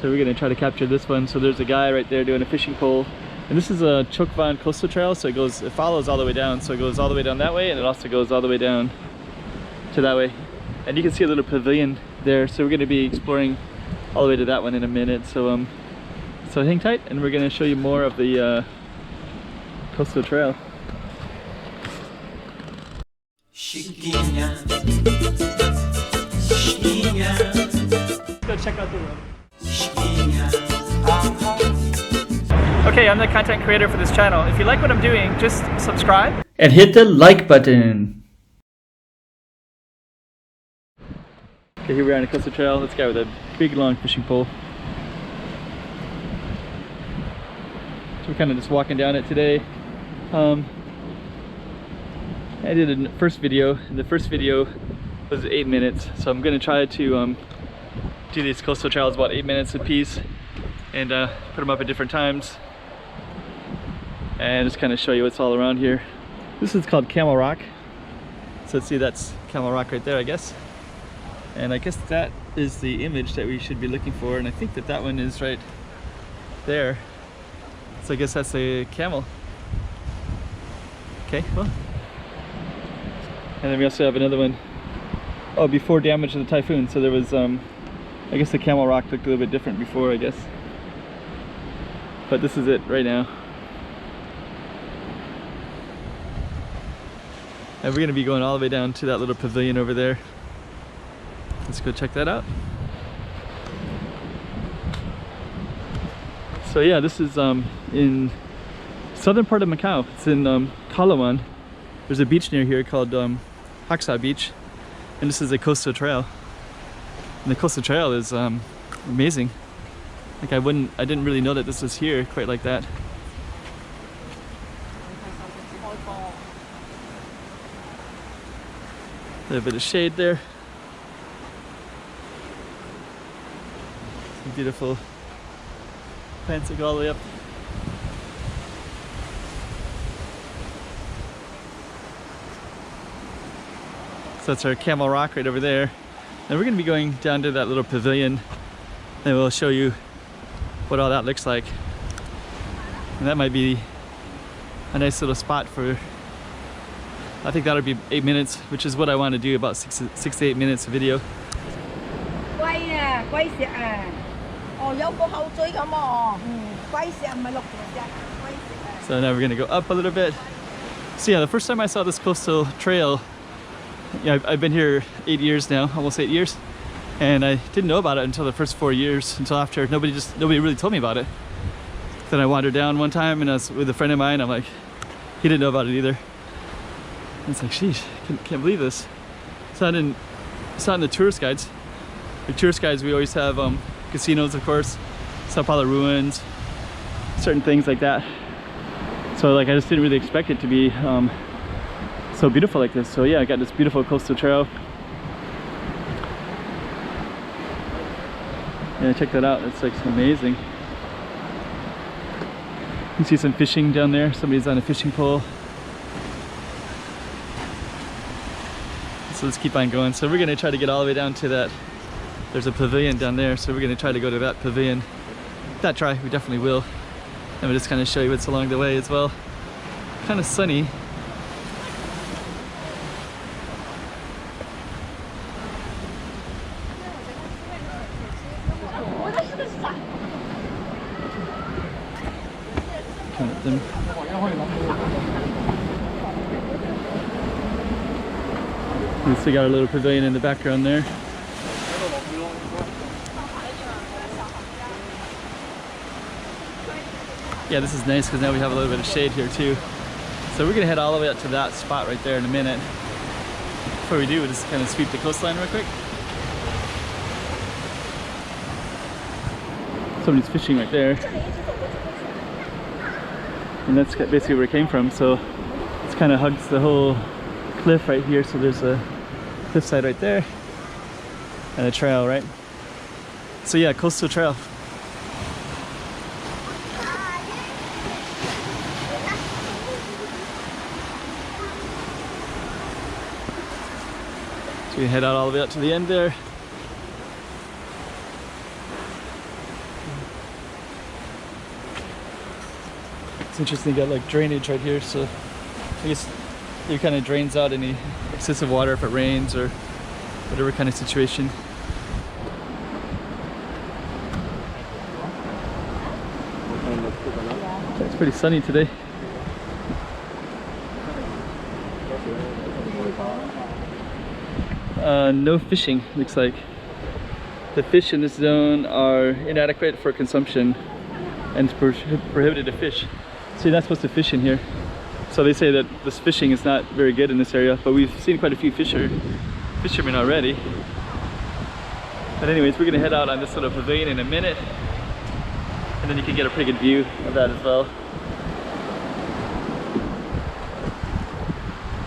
So we're gonna try to capture this one. So there's a guy right there doing a fishing pole. And this is a Chokvan coastal trail, so it follows all the way down. So it goes all the way down that way, and it also goes all the way down to that way. And you can see a little pavilion there. So we're gonna be exploring all the way to that one in a minute. So so hang tight, and we're gonna show you more of the coastal trail. Go check out the road. Okay, I'm the content creator for this channel. If you like what I'm doing, just subscribe and hit the like button. Okay, here we are on the coastal trail. This guy with a big long fishing pole. So we're kind of just walking down it today. I did a first video, and the first video was 8 minutes. So I'm going to try to do these coastal trails about 8 minutes a piece, and put them up at different times, and just kind of show you what's all around here. This is called Camel Rock. So let's see, that's Camel Rock right there, I guess. And I guess that is the image that we should be looking for, and I think that that one is right there. So I guess that's a camel. Okay, well. And then we also have another one. Oh, before damage of the typhoon. So there was, I guess the Camel Rock looked a little bit different before, I guess. But this is it right now. And we're gonna be going all the way down to that little pavilion over there. Let's go check that out. So yeah, this is in southern part of Macau. It's in Coloane. There's a beach near here called Haksa Beach, and this is a coastal trail. And the coastal trail is amazing. Like I didn't really know that this was here quite like that. A little bit of shade there. Some beautiful plants that go all the way up. So that's our Camel Rock right over there. And we're going to be going down to that little pavilion, and we'll show you what all that looks like. And that might be a nice little spot for, I think that'll be 8 minutes, which is what I want to do, about 6 to 8 minutes of video. So now we're going to go up a little bit. So yeah, the first time I saw this coastal trail, yeah, I've been here 8 years now, almost 8 years, and I didn't know about it until the first 4 years, until after nobody really told me about it. Then I wandered down one time, and I was with a friend of mine. I'm like, he didn't know about it either. And it's like, sheesh, can't believe this. It's not in the tourist guides. The tourist guides, we always have casinos, of course, Sao Paulo ruins, certain things like that. So like I just didn't really expect it to be so beautiful like this. So yeah, I got this beautiful coastal trail. Yeah, check that out. It's like amazing. You can see some fishing down there. Somebody's on a fishing pole. So let's keep on going. So we're gonna try to get all the way down to that. There's a pavilion down there, so we're gonna try to go to that pavilion. Not try, we definitely will. And we'll just kind of show you what's along the way as well. Kind of sunny. Them. We still got a little pavilion in the background there. Yeah, this is nice because now we have a little bit of shade here too. So we're gonna head all the way up to that spot right there in a minute. Before we do, we'll just kind of sweep the coastline real quick. Somebody's fishing right there. And that's basically where it came from. So it's kind of hugs the whole cliff right here. So there's a cliffside right there and a trail, right? So yeah, coastal trail. So we head out all the way up to the end there. It's interesting, you got like drainage right here, so I guess it kind of drains out any excessive water if it rains or whatever kind of situation. It's pretty sunny today. No fishing, looks like. The fish in this zone are inadequate for consumption and it's prohibited to fish. So you're not supposed to fish in here. So they say that this fishing is not very good in this area, but we've seen quite a few fishermen already. But anyways, we're gonna head out on this little pavilion in a minute, and then you can get a pretty good view of that as well.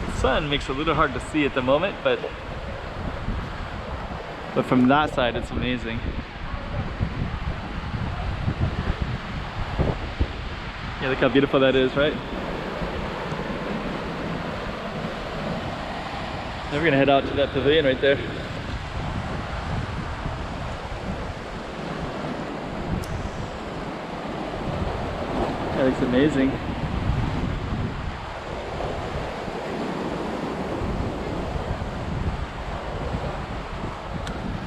The sun makes it a little hard to see at the moment, but from that side it's amazing. Yeah, look how beautiful that is, right? Now we're gonna head out to that pavilion right there. That looks amazing.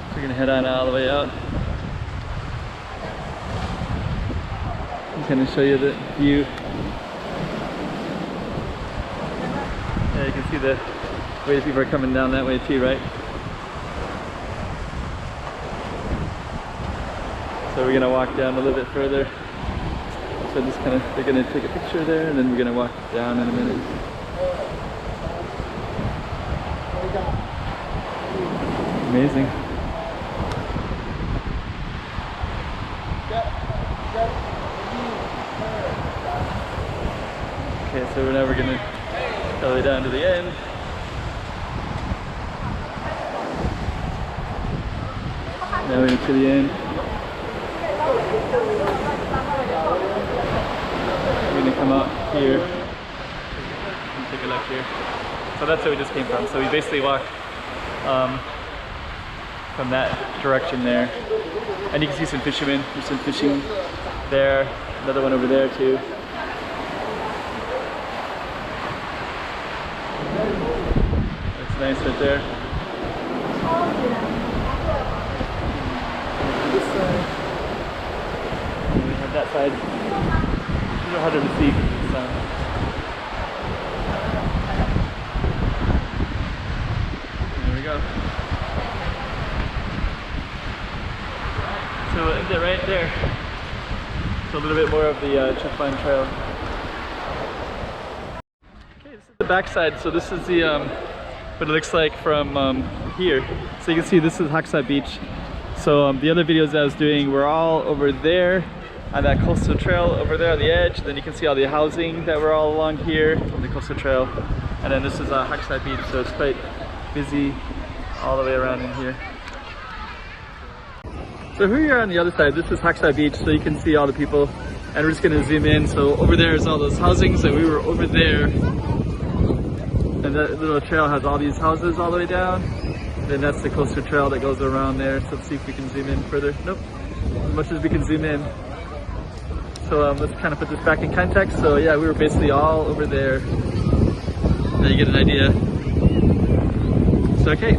So we're gonna head on all the way out. I'm gonna show you the view. Yeah, you can see the way the people are coming down that way too, right? So we're gonna walk down a little bit further. So just kind of, they're gonna take a picture there, and then we're gonna walk down in a minute. Amazing. Okay, so now we're gonna go all the way down to the end. Now we're to the end. We're gonna come out here and take a look here. So that's where we just came from. So we basically walked from that direction there. And you can see some fishermen. There's some fishing there. Another one over there too. That's nice right there. This side. And we have that side. It's a little harder to see because of the sun. There we go. So we'll end it right there. So a little bit more of the Chefan Trail. Okay, this is the backside. So this is the what it looks like from here. So you can see this is Haksa Beach. So the other videos I was doing were all over there on that coastal trail over there on the edge. Then you can see all the housing that were all along here on the coastal trail. And then this is Haksa Beach, so it's quite busy all the way around in here. So here you're on the other side. This is Haksa Beach, so you can see all the people. And we're just gonna zoom in. So over there is all those housings, and we were over there. And that little trail has all these houses all the way down. Then that's the coastal trail that goes around there. So let's see if we can zoom in further. Nope, as much as we can zoom in. So let's kind of put this back in context. So yeah, we were basically all over there. Now you get an idea. So okay.